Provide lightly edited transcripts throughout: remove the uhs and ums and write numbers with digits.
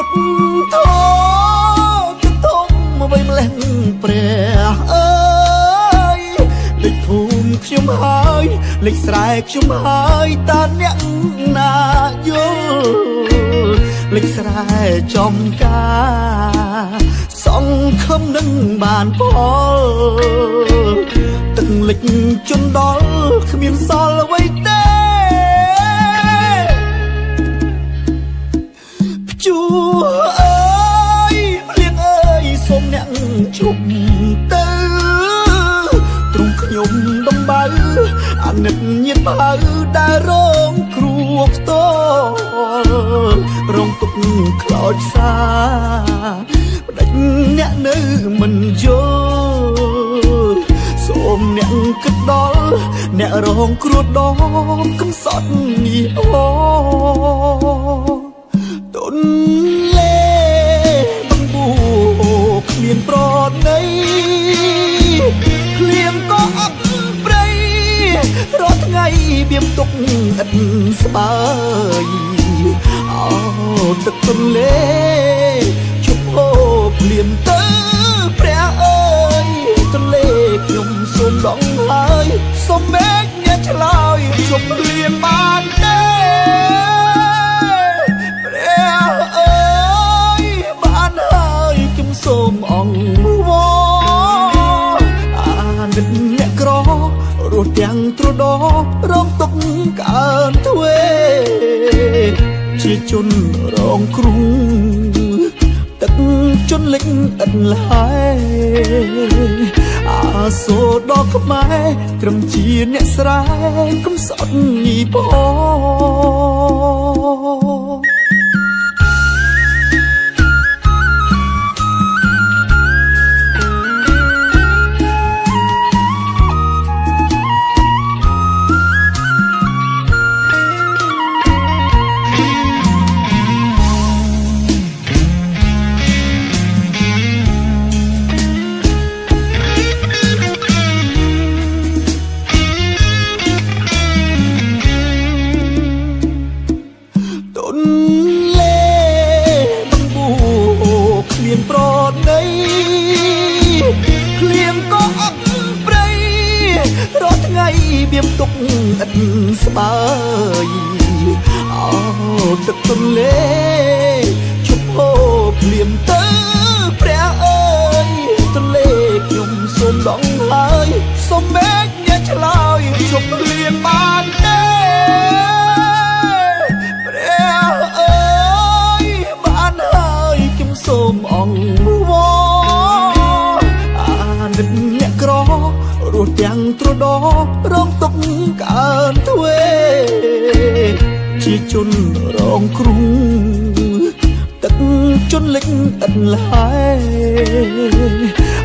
ดท้อจะทมมาไว้แมลงเปรเอ้ยเล็กภูมิขยมหายเล็กสายขยมหายตาเนี่ยนาโยเล็กสายจอมกาสองคำนึงบานพอตึงเล็กจนดอลขมิ้นซอลไว้เต้จูเอ้ยเลี้ยงเอ้ยสมเนี่ยชุบเต้ตรงขยมดมใบอันนึกเงียบเผาได้ร้องครวบโตร้องตุกคลอดซาดังเนี่ยเนื้อมันโยสมเนี่ยกึดดอลเนี่ยร้องครวดดอมคำสอดนี่โอต้นเล่บังบูเขียนปลอดในเคลียงก็อับเปรย์รถไงเบียมตกอันสบายเอาตึกต้นเล่ชุบโอเปลี่ยนเตอแปรเอ้ยต้นเล่ยมสมดองหายสมเมฆเนี่ยฉลายชุบเปลี่ยนบานเต้สมอ่องวออ่านดึกเนี่ยกรอรถยังตรดอร้องตกการทเวเชี่ยจนร้องครุงตักจนเล็กอันลายอาโซดอกไม้ตรมเชียเนี่ยสลายคำสอนนี่พอเบียมตกอันสบายเอาตึกต้นเล่ชุบโอเปลี่ยนเตอแปรเอ้ยต้นเล่ยมสมดองหายสมเมฆเนี่ยฉลายชุบเปลี่ยนบานเต้แปรเอ้ยบานหายกิมสมอ่องวออ่านดึกเนี่ยกรอรถยังตรดอร้องตกการทเวชี้จนร้องครุงตักจนเล็กอันลาย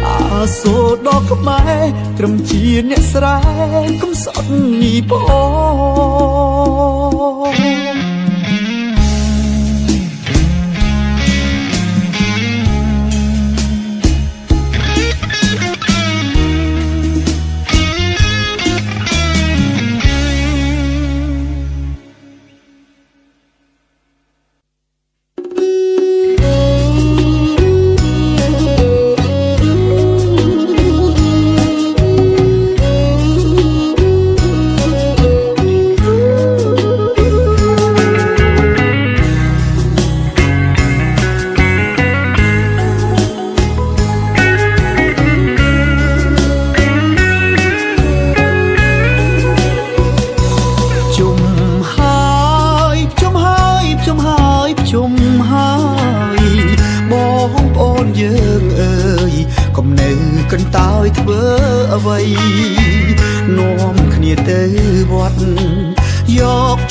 อาโซดอกไม้ตรมเชียเนี่ยสลายคำสอนนี่พอ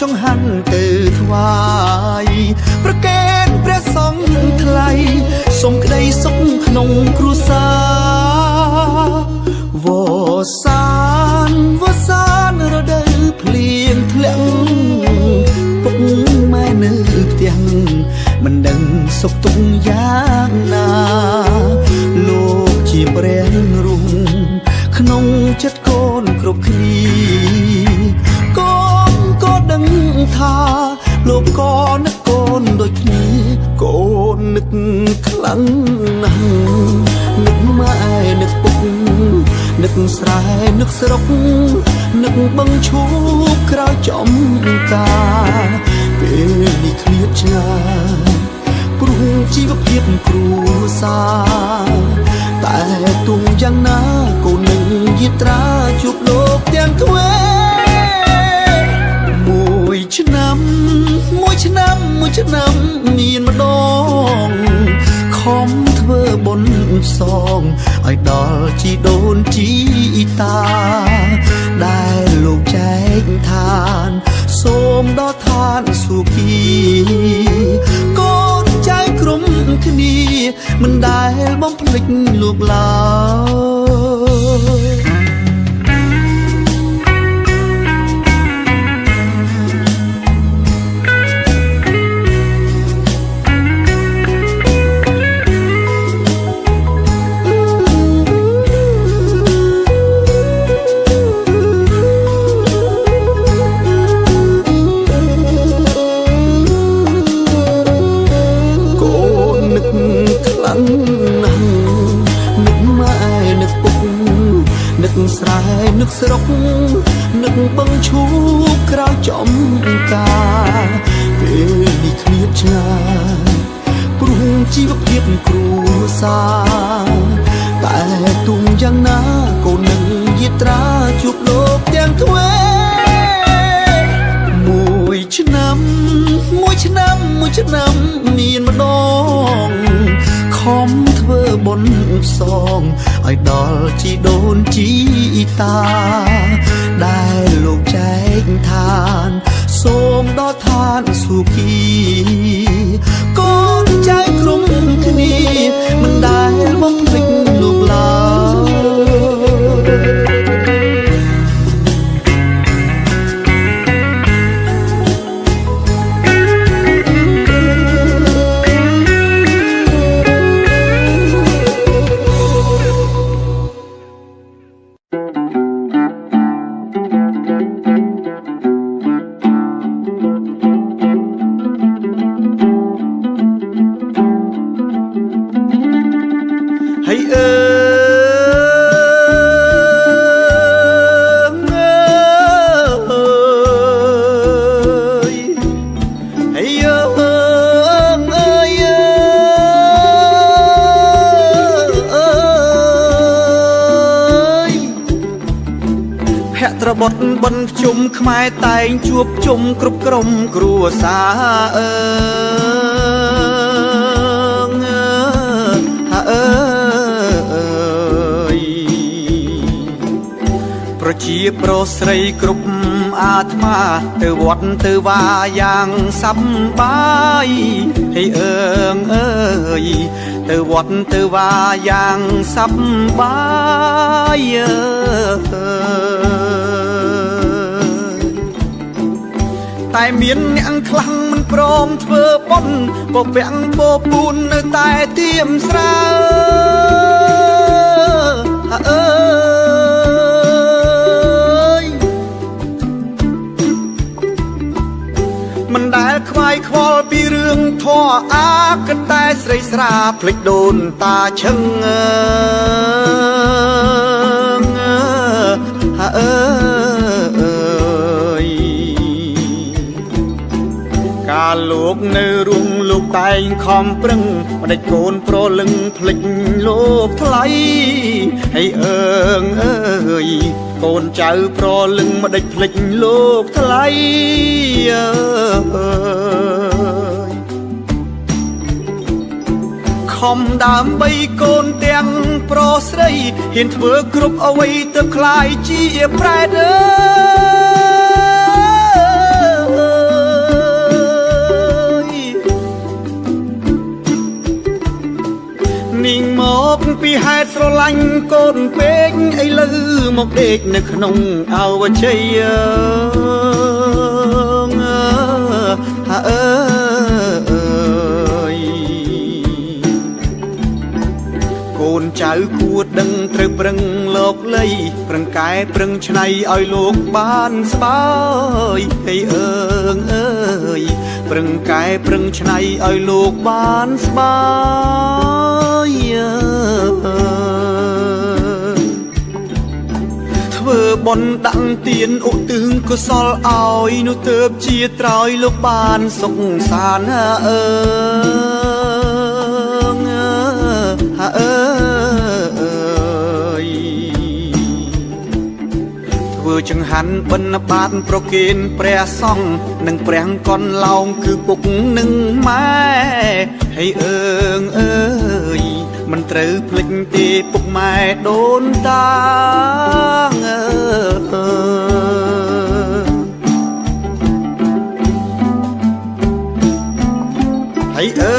จงหันเตือถวายประเกณฑ์พระสงฆ์ไทยสมใดสงขนงครูสาวสานระเดิเพลียงเพลงปุกแม่นึกเตียงมันดังสกตุงยางนาโลกชีเปรียงรุ่งขนงจัดโกนครบคลีก็ดังทาโลกก็นักโกนโดยนี้โกน នឹកខ្លាំងណាស់នឹកម៉ែនឹកពុកនឹកស្រែនឹកស្រុកនឹកបឹងឈូកក្រោយចំការពេលនេះឃ្លាតឆ្ងាយព្រោះជីវភាពគ្រួសារតែទុំយ៉ាងណាក៏នឹងយាត្រាជួបលោកទាំងទ្វេមួយឆ្នាំមានម្ដងខំធ្វើបុណ្យសងឲ្យដល់ជីដូនជីតាដែលលោកចែកឋានសូមដល់ឋានសុខីកូនចៅក្រុមគ្នាមិនដែលបំភ្លេចលោកឡើយស្រែនឹកស្រុកនឹកបឹងឈូកក្រោយចំការពេលនេះឃ្លាតឆ្ងាយព្រោះជីវភាពគ្រួសារតែទុំយ៉ាងណាក៏នឹងយាត្រាជួបលោកទាំងទ្វេមួយឆ្នាំមានម្ដងខំធ្វើបុណ្យសងឲ្យដល់ជីដូនជីតាដែលលោកចែកឋានសូមដល់ឋានសុខីកូនចៅក្រុមគ្នាមិនដែលបំភ្លេចលោកឡើយបុតបិណ្ឌជុំខ្មែរតែងជួបជុំគ្រប់ក្រុមគ្រួសារប្រជាប្រុសស្រីគ្រប់អាត្មាទៅវត្តទៅវាយ៉ាងសប្បាយហើយអើយទៅវត្តទៅវាយ៉ាងសប្បាយតែមានអ្នកខ្លាំងមិនព្រមធ្វើបុណ្យពពាំងបពូននៅតែទៀមស្រើអើយមិនដែលខ្វាយខ្វល់ពីរឿងធម៌អាកតែស្រីស្រាភ្លេចដូនតាឈឹងអើយកាលលោកនៅរួងលោកតែងខំប្រឹងមិនដេចកូនប្រលឹងភ្លេចលោកថ្លៃហើយអើយកូនចៅប្រលឹងមិនដេចភ្លេចលោកថ្លៃខំដើម្បីកូនទាំងប្រុសស្រីហ៊ានធ្វើគ្រប់អ្វីទៅคล้ายជាប្រែតនាងមកពីហេតុស្រឡាញ់កូនពេកឥឡូវមកដេកនៅក្នុងអវជ័យអើយ កូនចៅគួរ ដឹងត្រូវប្រឹងលោកលៃប្រឹងកែប្រឹងឆ្នៃឲ្យលោកបានស្បើយហេអើងអើយប្រឹងកែប្រឹងឆ្នៃឲ្យលោកបានស្បើយធ្វើបុណ្យដាក់ទានឧទ្ទិសកុសលឲ្យនោះទើបជាត្រោយលោកបានសុខសាន្តអើអើយធ្វើចង្ហាន់បិណ្ឌបាតប្រគេនព្រះសង្ឃនិងព្រះកនឡោមគឺពុកនិងម៉ែហើយអើងអើយមិនត្រូវភ្លេចទេពុកម៉ែដូនតាហើយអើ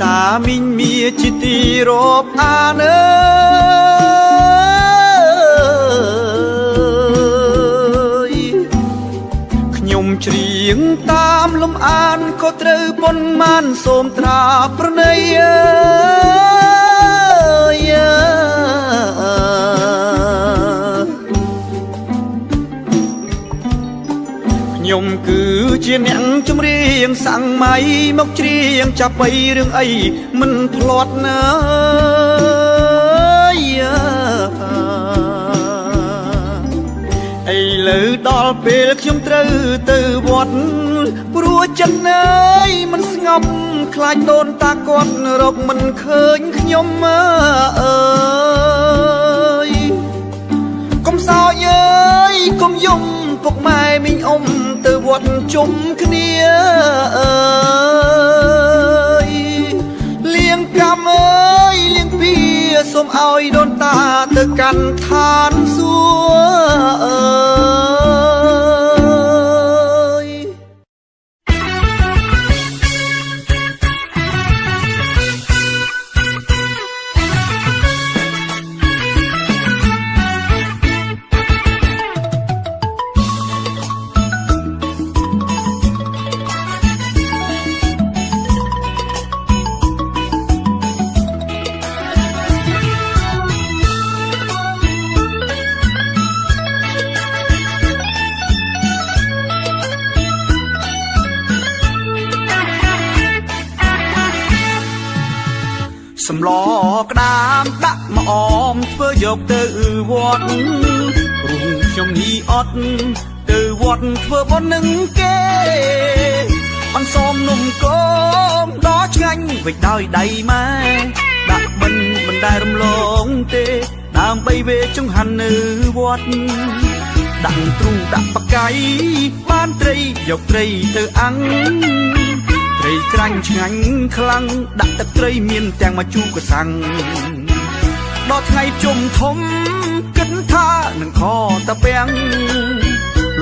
តាមីងមៀជាទីរាប់អានខ្ញុំច្រៀងតាមលំអានក៏ត្រូវប៉ុន្មានសូមត្រាប្រណីខ្ញុំគឺជាអ្នកចម្រៀងសាំងម៉ៃមកច្រៀងចាប់បីរឿងអីមិនផ្លាត់ណាឥឡូវដល់ពេលខ្ញុំត្រូវទៅវត្តព្រោះចិត្តអើយមិនស្ងប់ខ្លាចដូនតាគាត់រកមិនឃើញខ្ញុំអើយកុំសោយអើយកុំយំពុកម៉ែមីងអ៊ំទៅវត្តជុំគ្នាអើយលៀងកម្មអើយលៀងពីសូមឲ្យដូនតាទៅកាន់ឋានសួគ៌អើយសម្លក្តាមដាក់មកអមធ្វើយកទៅវត្តរួមខ្ញុំនេះអត់ទៅវត្តធ្វើបុណ្យនឹងគេអនសមនំគមដ៏ឆ្ងាញ់វិចដោយដៃម៉ែដាក់បិណ្ឌមិនដែលរំលងទេដើម្បីវេចង្ហាន់នៅវត្តដាក់ទ្រូងដាក់បកាយបានត្រីយកត្រីទៅអាំងត្រីក្រាញ់ឆ្ងាញ់ខ្លាំងដាក់ទឹកត្រីមានទាំងម្ជូរកសាំងដល់ថ្ងៃជុំធំគិតថានឹងខតាពាំង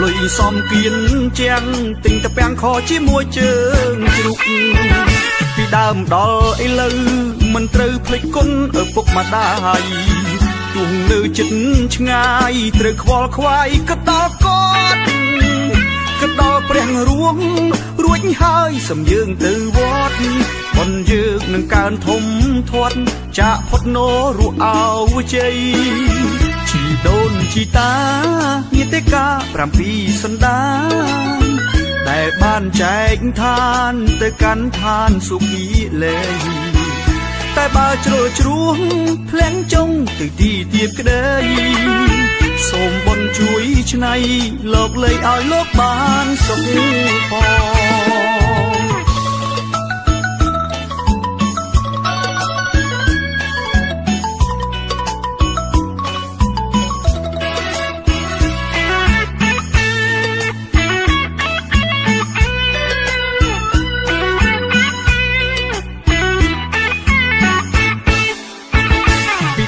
លុយសំគៀនជាងទិញតាពាំងខជាមួយជើងជ្រូកពីដើមដល់ឥឡូវមិនត្រូវភ្លេចគុណឪពុកម្ដាយទោះនៅចិត្តឆ្ងាយត្រូវខ្វល់ខ្វាយក៏ដល់គាត់ក៏ដល់ព្រះរួមរួចហើយសំយើងទៅវត្តបុណ្យយើងនឹងកើនធំធាត់ចាក់ផុតណូរស់អោជ័យជីដូនជីតាញាតិកា7សន្តានដែលបានចែកឋានទៅកាន់ឋានសុគីលេតែបើជ្រុលជ្រួងភ្លាំងចុងទៅទីទៀតក្ដីសូមបុណ្យជួយឆ្នៃលោកលេខឲ្យលោកបានសុខផង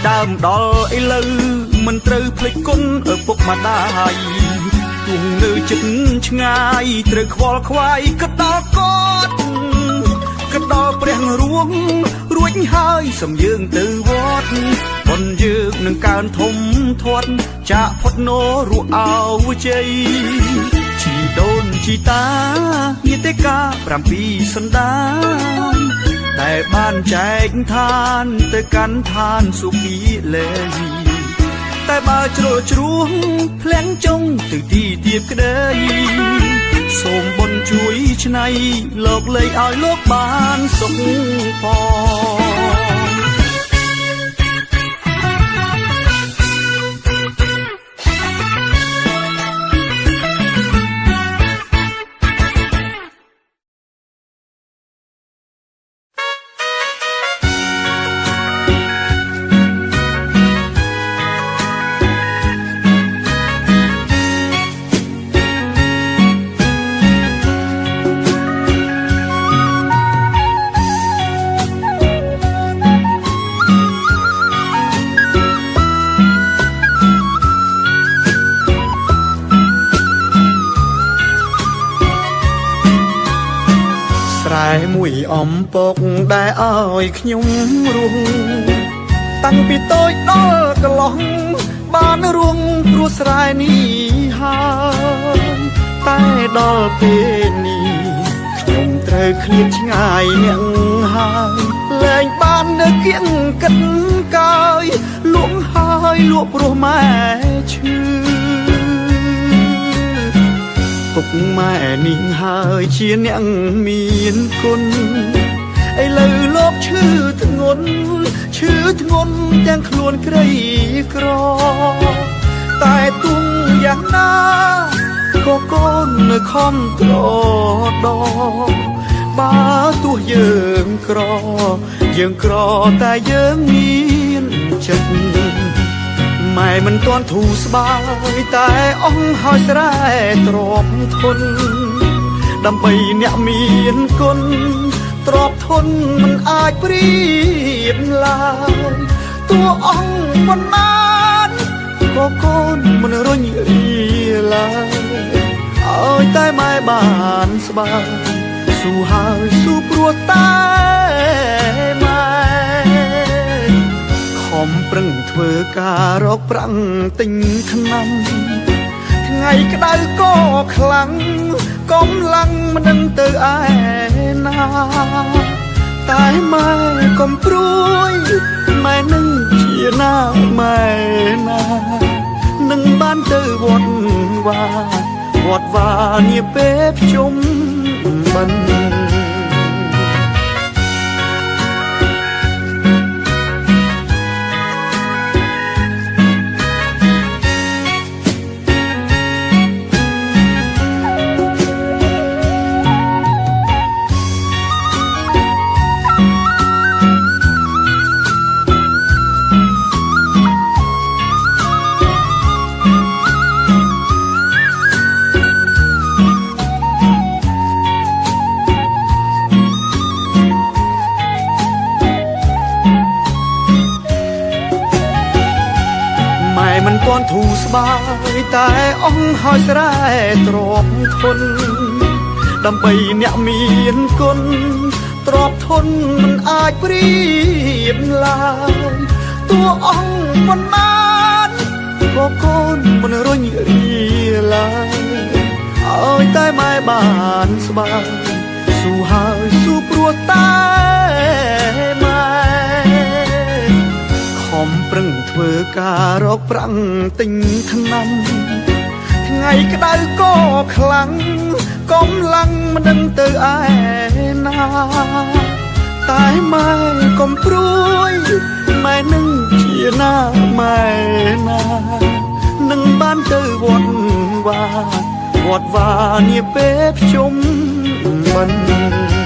ដើមដល់ឥឡូវមិនត្រូវភ្លេចគុណឪពុកម្ដាយទោះនៅចិត្តឆ្ងាយត្រូវខ្វល់ខ្វាយក៏ដល់គាត់ក៏ដល់ព្រះរួមរួចហើយសំយើងទៅវត្ត បនយើងនឹងកើនធំធាត់ចាក់ផុតណូរੂអោជ័យជីដូនជីតាញាតិកា7សន្តានតែបានចែកឋានទៅកាន់ឋានសុគីលេតែបើជ្រុលជ្រួងភ្លាំងចុងទៅទីទៀបក្ដីសូមបុណ្យជួយឆ្នៃលោកលេខឲ្យលោកបានសុខផងមួយអំពកដែលឲ្យខ្ញុំរស់តាំងពីតូចដល់កន្លោះបានរងព្រោះស្រែនេះហើយតែដល់ពេលនេះខ្ញុំត្រូវឃ្លាតឆ្ងាយអ្នកហើយលែងបាននៅគៀងកិនកាយលក់ហើយលក់ព្រោះម៉ែឈឺពុកម៉ែនាងហើយជាអ្នកមានគុណឥឡូវលោកឈឺធ្ងន់ទាំងខ្លួនក្រីក្រតែទុំយ៉ាងណាក៏កូននៅខំត្រដរបើទោះយើងក្រតែយើងមានចិត្តម៉ែមិនទាន់ធូរស្បើយតែអស់ហើយស្រែទ្របធន់ដើម្បីអ្នកមានគុណទ្របធន់មិនអាចប្រៀបឡើយតួអង្គមិនបានក៏កូនមិនរុញរាឡើយឲ្យតែម៉ែបានស្បើយស៊ូហើយស៊ូព្រោះតែម៉ែខំប្រឹងធ្វើការរកប្រាំងទិញថ្នាំថ្ងៃក្តៅក៏ខ្លាំងកំឡាំងមិនដឹងទៅឯណាតែម៉ែកុំព្រួយម៉ែនឹងជាណាម៉ែណានឹងបានទៅវត្តវានាពេលភ្ជុំបិណ្ឌមិនទាន់ធូរស្បើយតែអស់ហើយស្រែទ្របធន់ដើម្បីអ្នកមានគុណទ្របធន់មិនអាចប្រៀបឡើយតួអង្គមិនបានក៏កូនមិនរុញរាឡើយឲ្យតែម៉ែបានស្បើយស៊ូហើយស៊ូព្រោះតែម៉ែខំប្រឹងធ្វើការរកប្រាំងទិញថ្នាំថ្ងៃក្តៅក៏ខ្លាំងកំឡាំងមិនដឹងទៅឯណាតែម៉ែកុំព្រួយម៉ែនឹងជាណាម៉ែណានឹងបានទៅវត្តវានាពេលភ្ជុំបិណ្ឌ